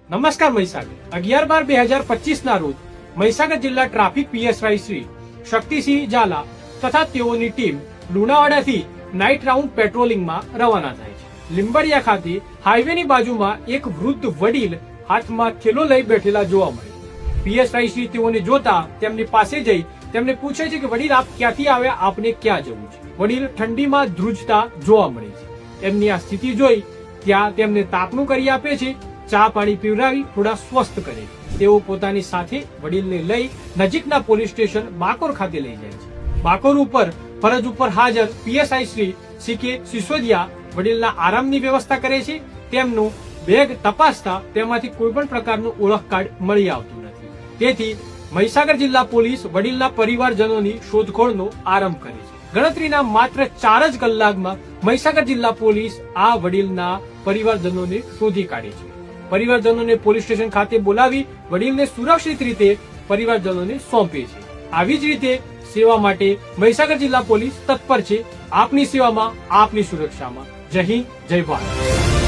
નમસ્કાર મહીસાગર 11/12/2025 ના રોજ મહીસાગર જિલ્લા ટ્રાફિક પીએસઆઈ શ્રી શક્તિસિંહ ઝાલા તથા તેઓની ટીમ લુણાવાડાથી નાઇટ રાઉન્ડ પેટ્રોલિંગમાં રવાના થાય છે। લીંબડિયા ખાતે હાઈવેની બાજુમાં એક વૃદ્ધ વડીલ હાથમાં થેલો લઈ બેઠેલા જોવા મળે। પીએસઆઈ શ્રી તેઓને જોતા તેમની પાસે જઈ તેમને પૂછે છે કે વડીલ આપ ક્યાંથી આવ્યા, આપને ક્યાં જવું છે? વડીલ ઠંડીમાં ધ્રુજતા જોવા મળે છે। એમની આ સ્થિતિ જોઈ ત્યાં તેમને તાપણું કરી આપે છે, ચા પાણી પીવડાવી થોડા સ્વસ્થ કરે છે। તેઓ પોતાની સાથે વડીલને લઈ નજીકના પોલીસ સ્ટેશન બાકોર ખાતે લઈ જાય છે। બાકોર ઉપર ફરજ ઉપર હાજર પીએસઆઈ શ્રી સીકે સિસોદિયા વડીલના આરામની વ્યવસ્થા કરે છે। તેમનું બેગ તપાસતા તેમાંથી કોઈ પણ પ્રકારનું ઓળખ કાર્ડ મળી આવતું નથી। તેથી મહીસાગર જિલ્લા પોલીસ વડીલના પરિવારજનોની શોધખોળનો આરંભ કરે છે। ગણતરીના માત્ર 4 જ કલાકમાં મહીસાગર જિલ્લા પોલીસ આ વડીલના પરિવારજનોને શોધી કાઢે છે। પરિવારજનોને પોલીસ સ્ટેશન ખાતે બોલાવી વડીલને સુરક્ષિત રીતે પરિવારજનોને સોંપે છે। આવી જ રીતે સેવા માટે મહીસાગર જિલ્લા પોલીસ તત્પર છે। આપની સેવામાં, આપની સુરક્ષામાં। જય હિન્દ, જય ભારત।